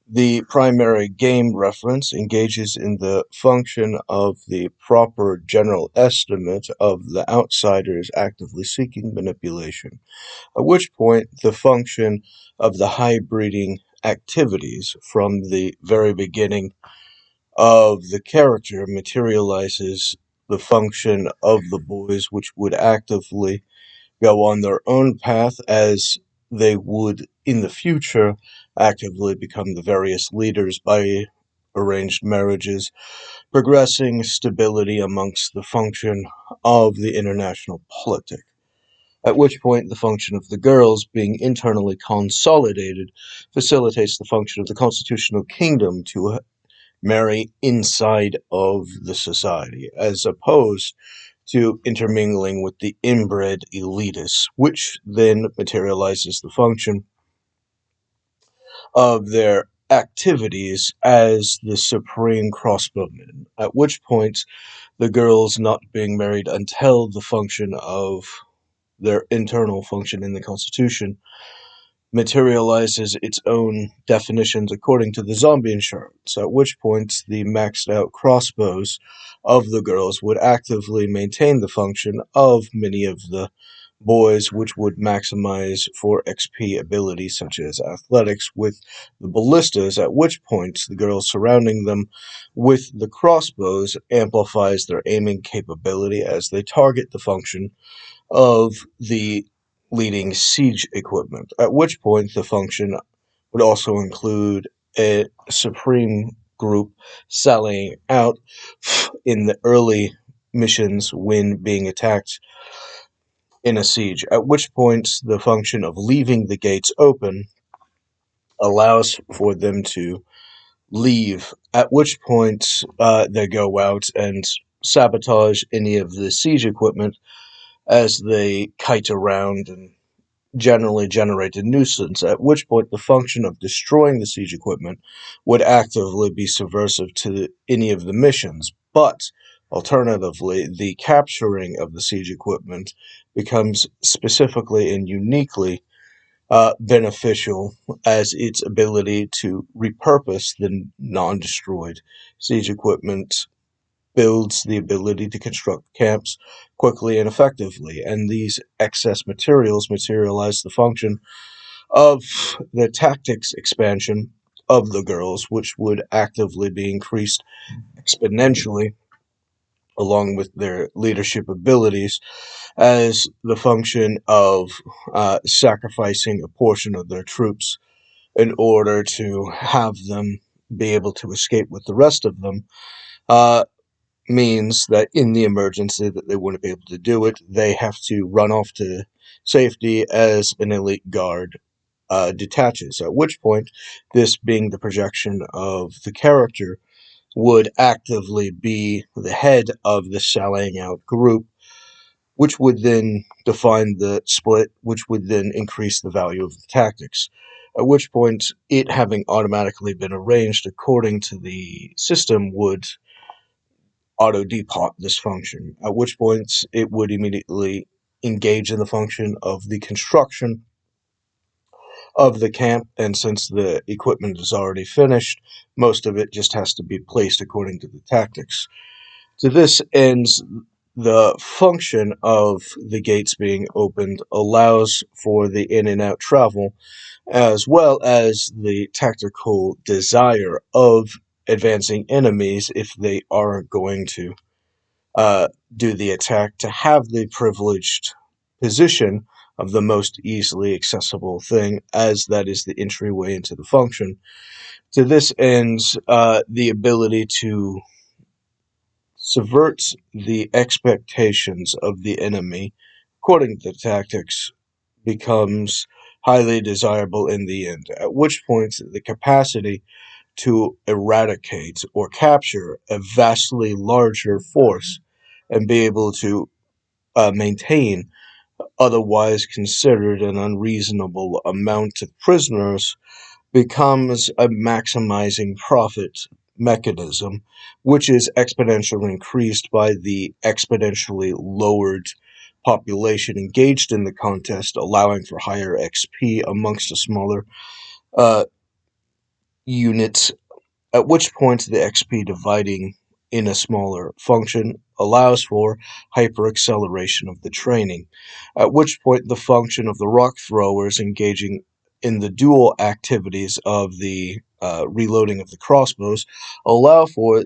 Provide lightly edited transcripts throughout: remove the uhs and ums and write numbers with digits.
The primary game reference engages in the function of the proper general estimate of the outsiders actively seeking manipulation, at which point the function of the high-breeding activities from the very beginning of the character materializes the function of the boys, which would actively go on their own path as they would in the future actively become the various leaders by arranged marriages, progressing stability amongst the function of the international politic. At which point, the function of the girls being internally consolidated facilitates the function of the constitutional kingdom to marry inside of the society, as opposed to intermingling with the inbred elitists, which then materializes the function of their activities as the supreme crossbowmen, at which point the girls not being married until the function of their internal function in the Constitution materializes its own definitions according to the zombie insurance, at which point the maxed out crossbows of the girls would actively maintain the function of many of the boys, which would maximize for XP abilities such as athletics with the ballistas, at which point the girls surrounding them with the crossbows amplifies their aiming capability as they target the function of the leading siege equipment, at which point the function would also include a supreme group sallying out in the early missions when being attacked in a siege, at which point the function of leaving the gates open allows for them to leave, at which point they go out and sabotage any of the siege equipment as they kite around and generally generate a nuisance, at which point the function of destroying the siege equipment would actively be subversive to any of the missions. But alternatively, the capturing of the siege equipment becomes specifically and uniquely beneficial as its ability to repurpose the non-destroyed siege equipment builds the ability to construct camps quickly and effectively, and these excess materials materialize the function of the tactics expansion of the girls, which would actively be increased exponentially along with their leadership abilities as the function of sacrificing a portion of their troops in order to have them be able to escape with the rest of them. Means that in the emergency that they wouldn't be able to do it, they have to run off to safety as an elite guard detaches. At which point, this being the projection of the character, would actively be the head of the sallying out group, which would then define the split, which would then increase the value of the tactics. At which point, it having automatically been arranged according to the system would auto depot this function, at which point it would immediately engage in the function of the construction of the camp, and since the equipment is already finished, most of it just has to be placed according to the tactics. To this end, the function of the gates being opened allows for the in and out travel, as well as the tactical desire of advancing enemies if they are going to uh, do the attack, to have the privileged position of the most easily accessible thing, as that is the entryway into the function. To this end, the ability to subvert the expectations of the enemy according to the tactics becomes highly desirable in the end, at which point the capacity to eradicate or capture a vastly larger force and be able to maintain otherwise considered an unreasonable amount of prisoners becomes a maximizing profit mechanism, which is exponentially increased by the exponentially lowered population engaged in the contest, allowing for higher XP amongst a smaller uh, units, at which point the XP dividing in a smaller function allows for hyperacceleration of the training, at which point the function of the rock throwers engaging in the dual activities of the reloading of the crossbows allows for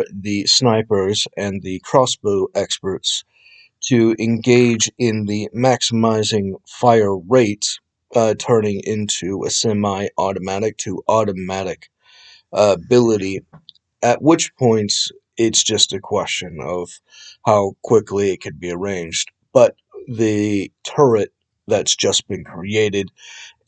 the snipers and the crossbow experts to engage in the maximizing fire rate, turning into a semi-automatic to automatic ability, at which point it's just a question of how quickly it could be arranged. But the turret that's just been created,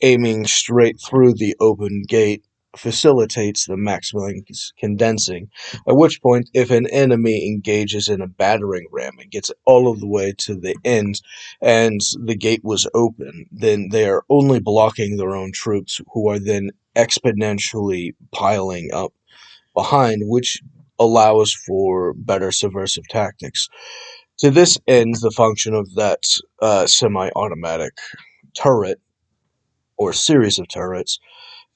aiming straight through the open gate, facilitates the maximum condensing, at which point if an enemy engages in a battering ram and gets all of the way to the end and the gate was open, then they are only blocking their own troops, who are then exponentially piling up behind, which allows for better subversive tactics. To this end, the function of that semi-automatic turret or series of turrets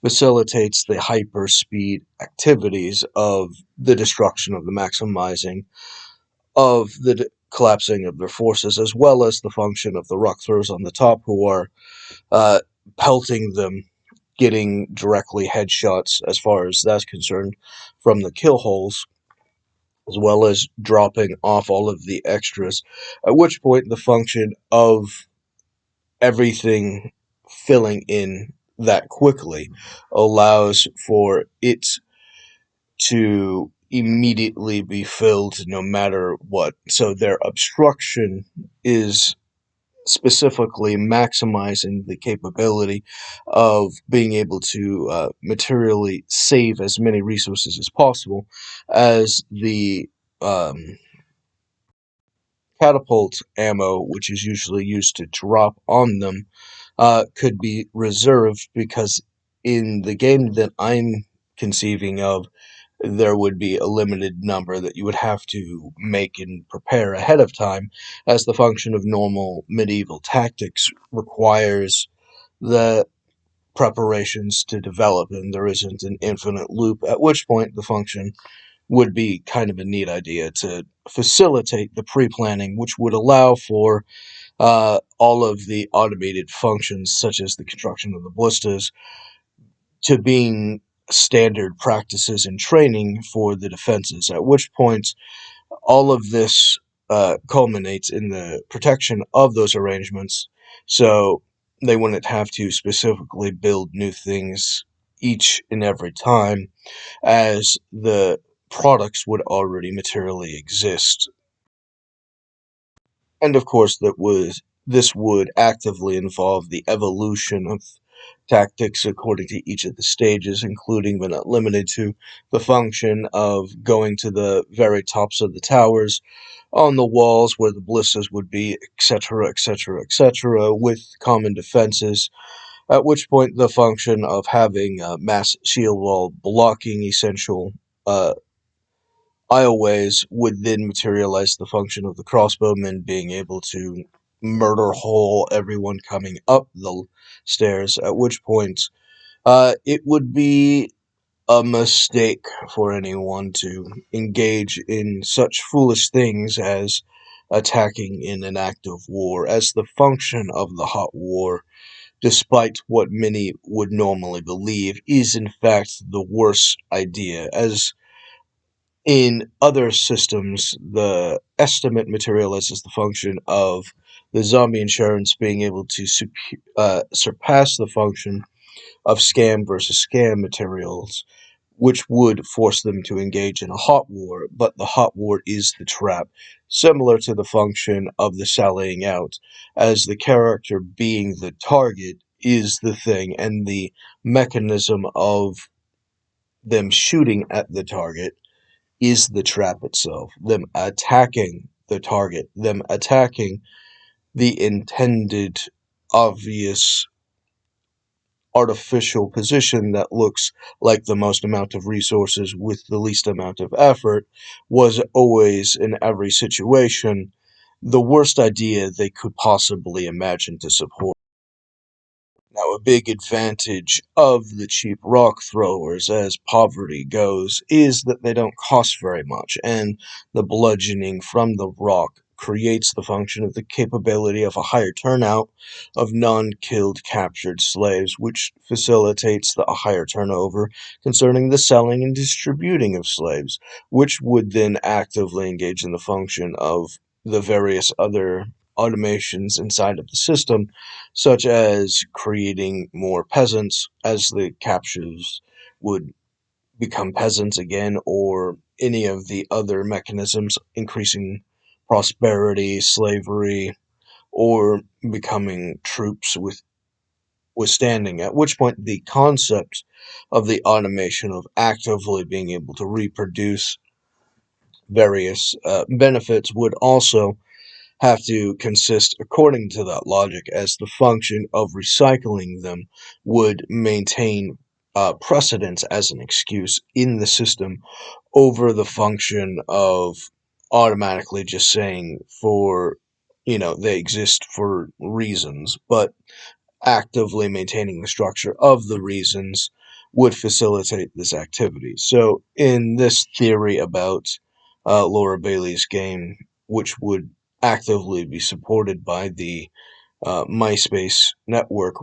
facilitates the hyper-speed activities of the destruction of the maximizing of the collapsing of their forces, as well as the function of the rock throwers on the top, who are uh, pelting them, getting directly headshots as far as that's concerned from the kill holes, as well as dropping off all of the extras, at which point the function of everything filling in that quickly allows for it to immediately be filled no matter what. So their obstruction is specifically maximizing the capability of being able to materially save as many resources as possible, as the um, catapult ammo, which is usually used to drop on them, could be reserved, because in the game that I'm conceiving of, there would be a limited number that you would have to make and prepare ahead of time, as the function of normal medieval tactics requires the preparations to develop, and there isn't an infinite loop, at which point the function would be kind of a neat idea to facilitate the pre-planning, which would allow for all of the automated functions, such as the construction of the ballistas, to being standard practices and training for the defenses, at which point all of this culminates in the protection of those arrangements, so they wouldn't have to specifically build new things each and every time, as the products would already materially exist. And of course, this would actively involve the evolution of tactics according to each of the stages, including but not limited to the function of going to the very tops of the towers, on the walls where the ballistas would be, etc., etc., etc., with common defenses. At which point, the function of having mass shield wall blocking essential uh, aisleways would then materialize the function of the crossbowmen being able to murder hole everyone coming up the stairs, at which point it would be a mistake for anyone to engage in such foolish things as attacking in an act of war, as the function of the hot war, despite what many would normally believe, is in fact the worst idea, as in other systems, the estimate materializes the function of the zombie insurance being able to surpass the function of scam versus scam materials, which would force them to engage in a hot war, but the hot war is the trap, similar to the function of the sallying out, as the character being the target is the thing, and the mechanism of them shooting at the target is the trap itself, them attacking the target, them attacking the intended, obvious, artificial position that looks like the most amount of resources with the least amount of effort, was always, in every situation, the worst idea they could possibly imagine to support. a big advantage of the cheap rock throwers as poverty goes is that they don't cost very much, and the bludgeoning from the rock creates the function of the capability of a higher turnout of non-killed captured slaves, which facilitates a higher turnover concerning the selling and distributing of slaves, which would then actively engage in the function of the various other automations inside of the system, such as creating more peasants as the captures would become peasants again, or any of the other mechanisms increasing prosperity, slavery, or becoming troops with withstanding, at which point the concept of the automation of actively being able to reproduce various benefits would also have to consist according to that logic, as the function of recycling them would maintain precedence as an excuse in the system over the function of automatically just saying for, they exist for reasons, but actively maintaining the structure of the reasons would facilitate this activity. So, in this theory about Laura Bailey's game, which would actively be supported by the MySpace network,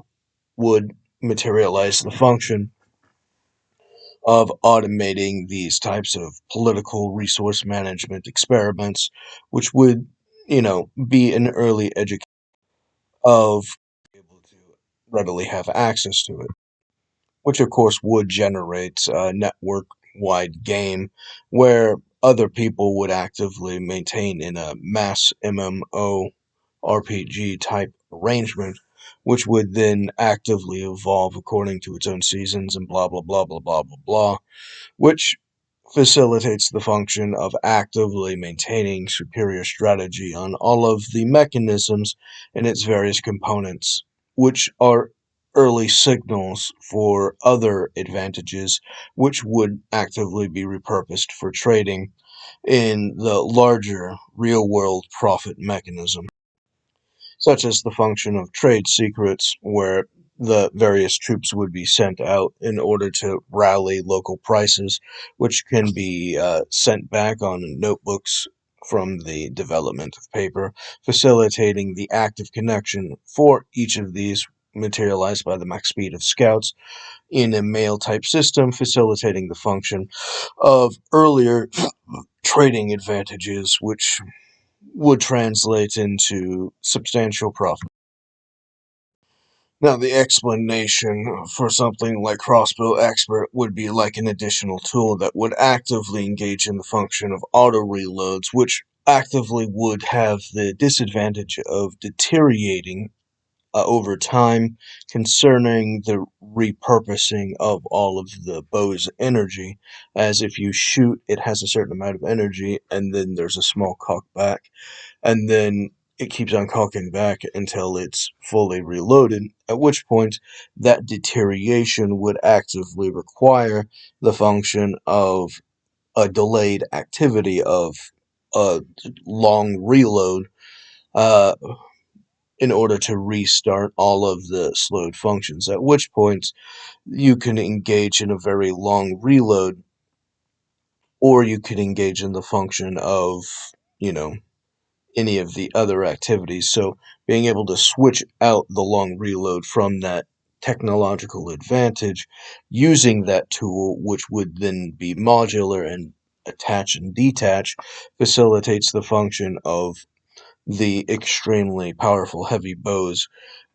would materialize the function of automating these types of political resource management experiments, which would, be an early education of able to readily have access to it, which of course would generate a network wide game where other people would actively maintain in a mass MMO RPG type arrangement, which would then actively evolve according to its own seasons and blah blah blah blah blah blah blah, which facilitates the function of actively maintaining superior strategy on all of the mechanisms and its various components, which are early signals for other advantages which would actively be repurposed for trading in the larger real world profit mechanism, such as the function of trade secrets, where the various troops would be sent out in order to rally local prices, which can be sent back on notebooks from the development of paper, facilitating the active connection for each of these materialized by the max speed of scouts in a mail type system, facilitating the function of earlier trading advantages, which would translate into substantial profit. Now, the explanation for something like Crossbow Expert would be like an additional tool that would actively engage in the function of auto reloads, which actively would have the disadvantage of deteriorating over time concerning the repurposing of all of the bow's energy, as if you shoot, it has a certain amount of energy, and then there's a small cock back, and then it keeps on cocking back until it's fully reloaded, at which point that deterioration would actively require the function of a delayed activity of a long reload uh, in order to restart all of the slowed functions, at which point you can engage in a very long reload, or you could engage in the function of, you know, any of the other activities. So being able to switch out the long reload from that technological advantage using that tool, which would then be modular and attach and detach, facilitates the function of the extremely powerful heavy bows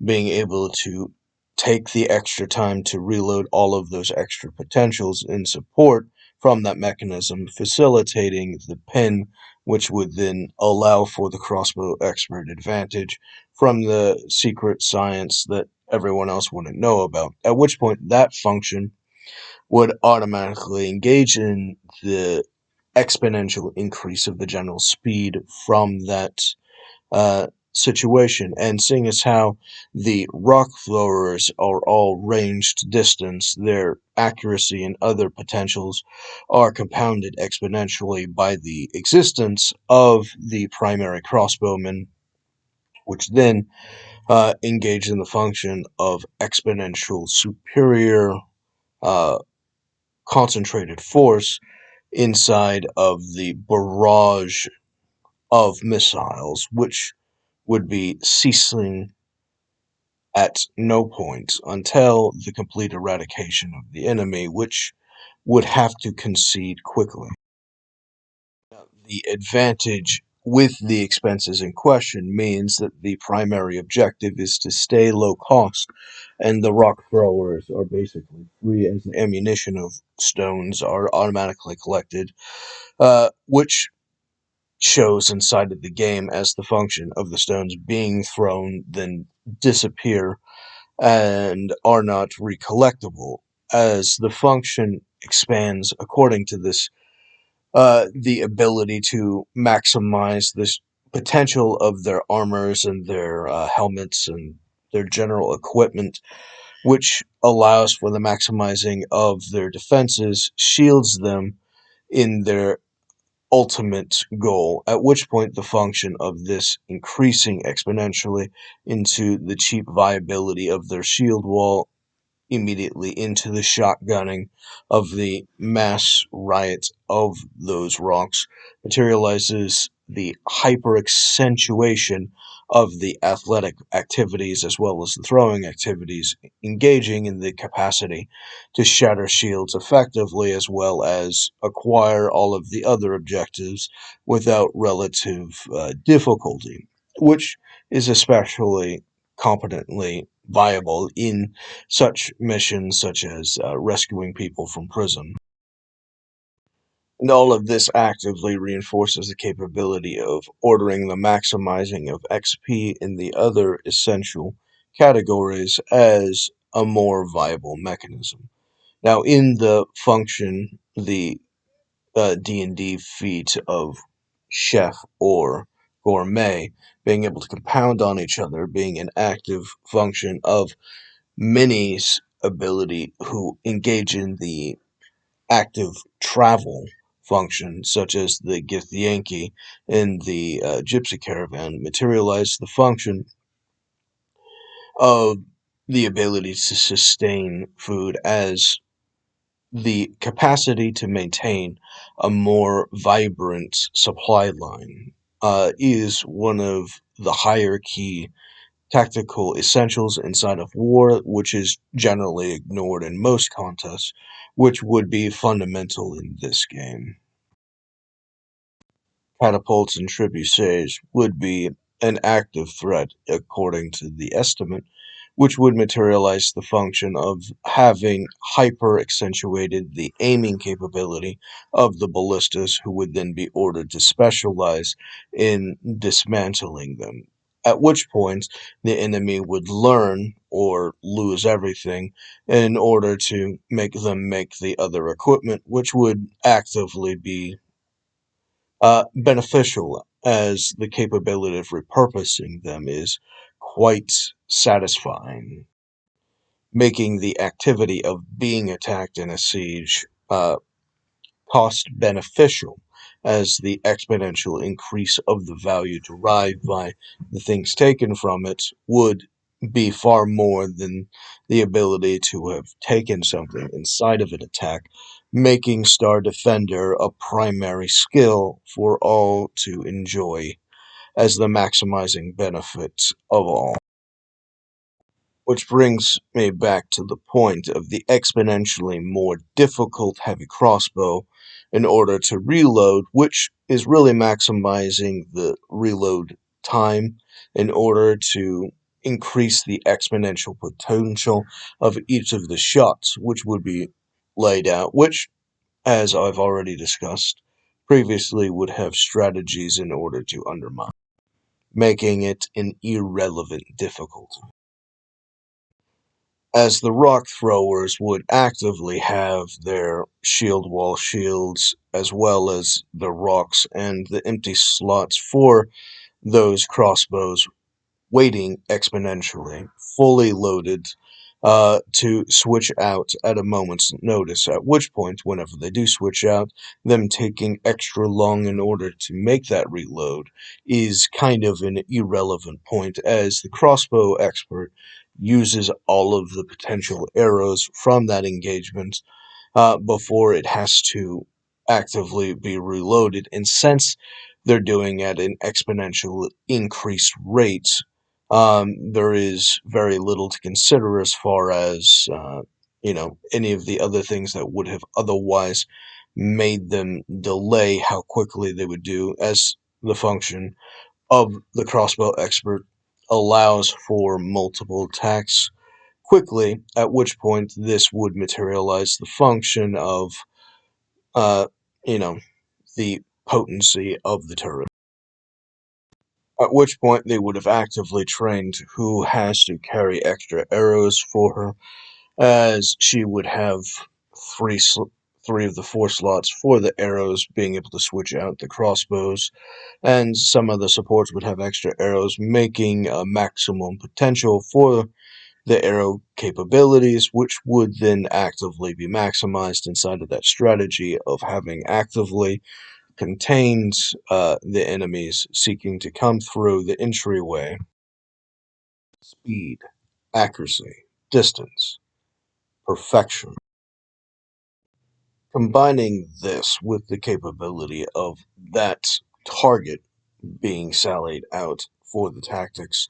being able to take the extra time to reload all of those extra potentials in support from that mechanism, facilitating the pin, which would then allow for the crossbow expert advantage from the secret science that everyone else wouldn't know about. At which point, that function would automatically engage in the exponential increase of the general speed from that situation. And seeing as how the rock throwers are all ranged distance, their accuracy and other potentials are compounded exponentially by the existence of the primary crossbowman, which then engage in the function of exponential superior uh, concentrated force inside of the barrage of missiles, which would be ceasing at no point until the complete eradication of the enemy, which would have to concede quickly. The advantage with the expenses in question means that the primary objective is to stay low cost, and the rock throwers are basically free as the ammunition of stones are automatically collected, which shows inside of the game as the function of the stones being thrown, then disappear and are not recollectible. As the function expands according to this, the ability to maximize this potential of their armors and their helmets and their general equipment, which allows for the maximizing of their defenses, shields them in their ultimate goal, at which point the function of this increasing exponentially into the cheap viability of their shield wall immediately into the shotgunning of the mass riot of those rocks materializes the hyper accentuation of the athletic activities as well as the throwing activities, engaging in the capacity to shatter shields effectively as well as acquire all of the other objectives without relative difficulty, which is especially competently viable in such missions such as rescuing people from prison. And all of this actively reinforces the capability of ordering the maximizing of XP in the other essential categories as a more viable mechanism. Now, in the function, the D&D feat of chef or gourmet, being able to compound on each other, being an active function of Minnie's ability who engage in the active travel function, such as the Githyanki and the Gypsy Caravan, materialize the function of the ability to sustain food as the capacity to maintain a more vibrant supply line is one of the higher key tactical essentials inside of war, which is generally ignored in most contests, which would be fundamental in this game. Catapults and trebuchets would be an active threat, according to the estimate, which would materialize the function of having hyper accentuated the aiming capability of the ballistas, who would then be ordered to specialize in dismantling them. At which point, the enemy would learn or lose everything in order to make them make the other equipment, which would actively be beneficial as the capability of repurposing them is quite satisfying, making the activity of being attacked in a siege cost beneficial as the exponential increase of the value derived by the things taken from it would be far more than the ability to have taken something inside of an attack, making Star Defender a primary skill for all to enjoy as the maximizing benefits of all. Which brings me back to the point of the exponentially more difficult heavy crossbow in order to reload, which is really maximizing the reload time in order to increase the exponential potential of each of the shots, which would be laid out, which, as I've already discussed previously, would have strategies in order to undermine, making it an irrelevant difficulty, as the rock throwers would actively have their shield wall shields as well as the rocks and the empty slots for those crossbows waiting exponentially, fully loaded to switch out at a moment's notice, at which point, whenever they do switch out, them taking extra long in order to make that reload is kind of an irrelevant point, as the crossbow expert uses all of the potential arrows from that engagement before it has to actively be reloaded. And since they're doing at an exponential increased rate, there is very little to consider as far as any of the other things that would have otherwise made them delay how quickly they would do, as the function of the crossbow expert allows for multiple attacks quickly, at which point this would materialize the function of, uh, you know, the potency of the turret. At which point they would have actively trained who has to carry extra arrows for her, as she would have three three of the four slots for the arrows, being able to switch out the crossbows, and some of the supports would have extra arrows, making a maximum potential for the arrow capabilities, which would then actively be maximized inside of that strategy of having actively contained the enemies seeking to come through the entryway. Speed, accuracy, distance, perfection. Combining this with the capability of that target being sallied out for the tactics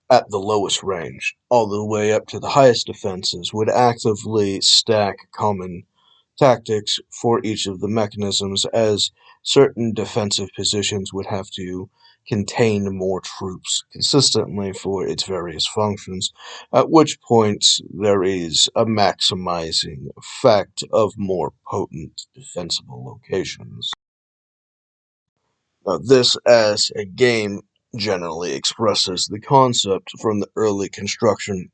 at the lowest range, all the way up to the highest defenses, would actively stack common tactics for each of the mechanisms, as certain defensive positions would have to contain more troops consistently for its various functions, at which point there is a maximizing effect of more potent defensible locations. Now, this as a game generally expresses the concept from the early construction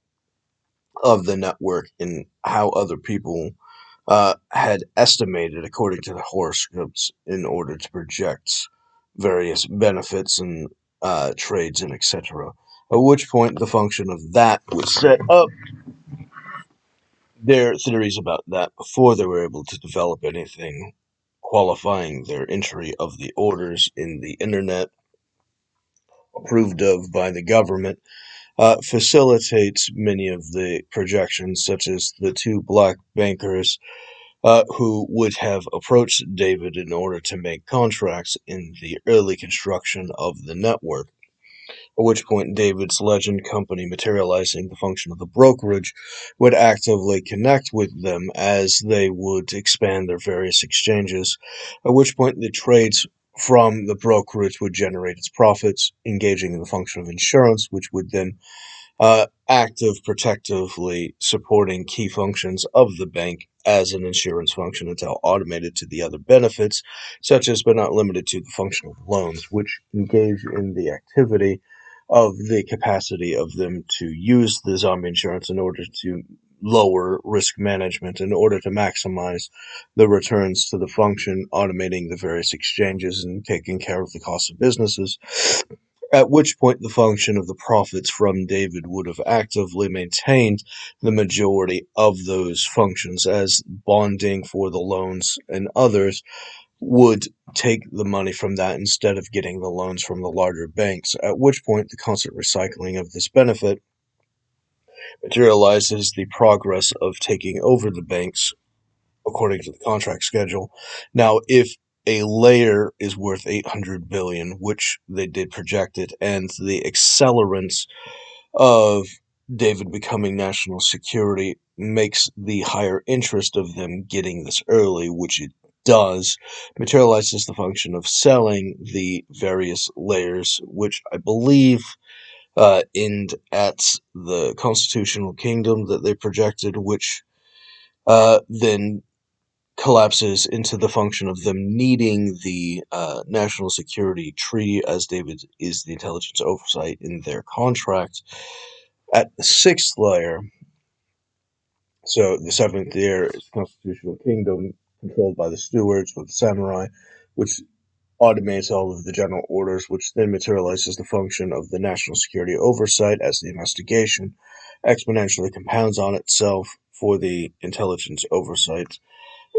of the network and how other people had estimated according to the horoscopes in order to project various benefits and trades and etc. At which point the function of that would set up their theories about that before they were able to develop anything qualifying their entry of the orders in the internet approved of by the government, facilitates many of the projections, such as the two black bankers who would have approached David in order to make contracts in the early construction of the network. At which point, David's legend company, materializing the function of the brokerage, would actively connect with them as they would expand their various exchanges. At which point, the trades from the brokerage would generate its profits, engaging in the function of insurance, which would then active protectively supporting key functions of the bank as an insurance function until automated to the other benefits, such as but not limited to the function of loans, which engage in the activity of the capacity of them to use the zombie insurance in order to lower risk management in order to maximize the returns to the function, automating the various exchanges and taking care of the cost of businesses, at which point the function of the profits from David would have actively maintained the majority of those functions, as bonding for the loans and others would take the money from that instead of getting the loans from the larger banks, at which point the constant recycling of this benefit materializes the progress of taking over the banks according to the contract schedule. Now, if a layer is worth 800 billion, which they did project it, and the accelerants of David becoming national security makes the higher interest of them getting this early, which it does, materializes the function of selling the various layers, which I believe end at the constitutional kingdom that they projected, which then collapses into the function of them needing the national security treaty, as David is the intelligence oversight in their contract. At the sixth layer, so the seventh layer is the constitutional kingdom controlled by the stewards with the samurai, which automates all of the general orders, which then materializes the function of the national security oversight as the investigation, exponentially compounds on itself for the intelligence oversight,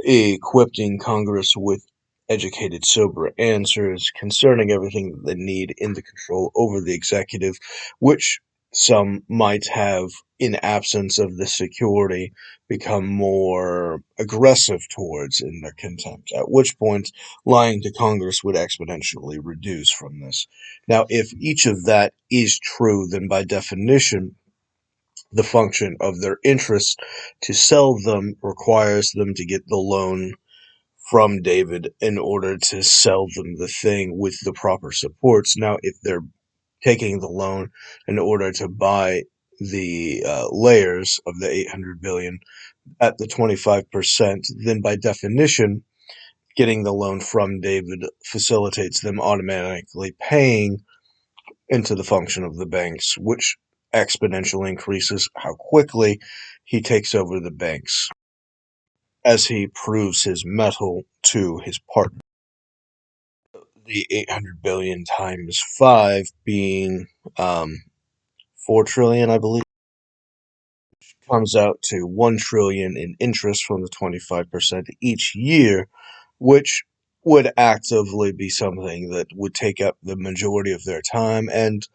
equipping Congress with educated, sober answers concerning everything that they need in the control over the executive, which some might have, in absence of the security, become more aggressive towards in their contempt, at which point lying to Congress would exponentially reduce from this. Now, if each of that is true, then by definition, the function of their interest to sell them requires them to get the loan from David in order to sell them the thing with the proper supports. Now, if they're taking the loan in order to buy the layers of the 800 billion at the 25%, then by definition, getting the loan from David facilitates them automatically paying into the function of the banks, which exponentially increases how quickly he takes over the banks as he proves his mettle to his partner. The 800 billion times 5 being 4 trillion, I believe, comes out to 1 trillion in interest from the 25% each year, which would actively be something that would take up the majority of their time. And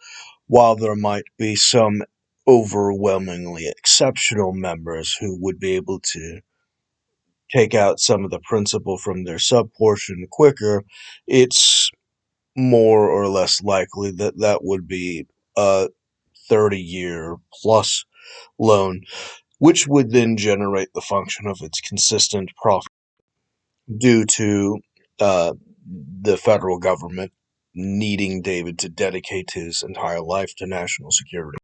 while there might be some overwhelmingly exceptional members who would be able to take out some of the principal from their sub portion quicker, it's more or less likely that that would be a 30-year plus loan, which would then generate the function of its consistent profit due to the federal government needing David to dedicate his entire life to national security,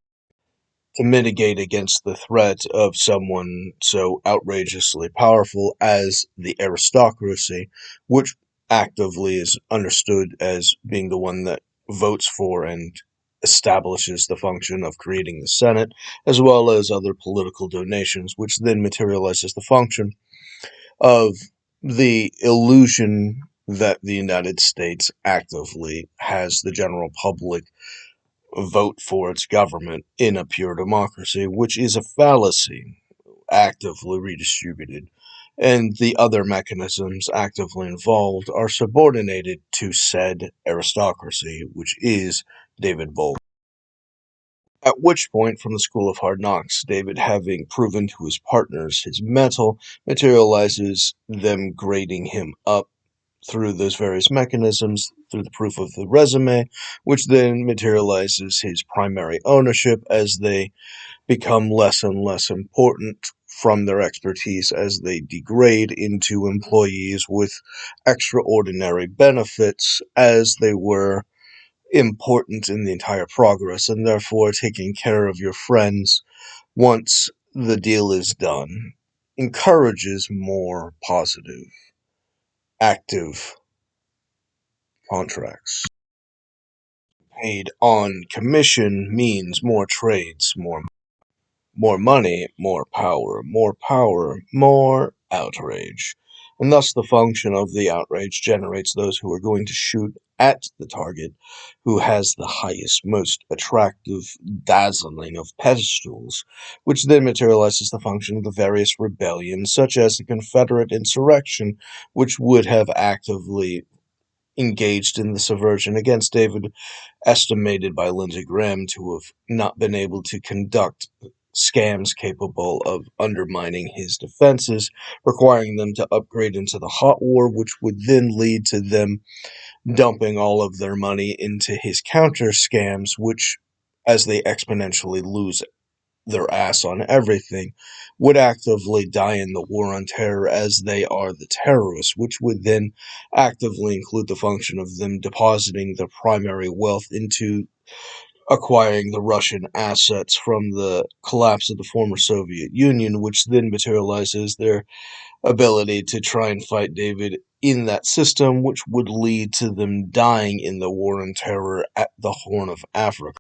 to mitigate against the threat of someone so outrageously powerful as the aristocracy, which actively is understood as being the one that votes for and establishes the function of creating the Senate, as well as other political donations, which then materializes the function of the illusion that the United States actively has the general public vote for its government in a pure democracy, which is a fallacy actively redistributed. And the other mechanisms actively involved are subordinated to said aristocracy, which is David Bowmen. At which point, from the School of Hard Knocks, David, having proven to his partners his mettle, materializes them grading him up through those various mechanisms, through the proof of the resume, which then materializes his primary ownership as they become less and less important from their expertise as they degrade into employees with extraordinary benefits as they were important in the entire progress, and therefore taking care of your friends once the deal is done encourages more positive, active contracts. Paid on commission means more trades, more money, more power, more outrage. And thus the function of the outrage generates those who are going to shoot at the target who has the highest, most attractive, dazzling of pedestals, which then materializes the function of the various rebellions, such as the Confederate insurrection, which would have actively engaged in the subversion against David, estimated by Lindsey Graham to have not been able to conduct scams capable of undermining his defenses, requiring them to upgrade into the hot war, which would then lead to them dumping all of their money into his counter scams, which, as they exponentially lose their ass on everything, would actively die in the war on terror as they are the terrorists, which would then actively include the function of them depositing their primary wealth into acquiring the Russian assets from the collapse of the former Soviet Union, which then materializes their ability to try and fight David in that system, which would lead to them dying in the war on terror at the Horn of Africa.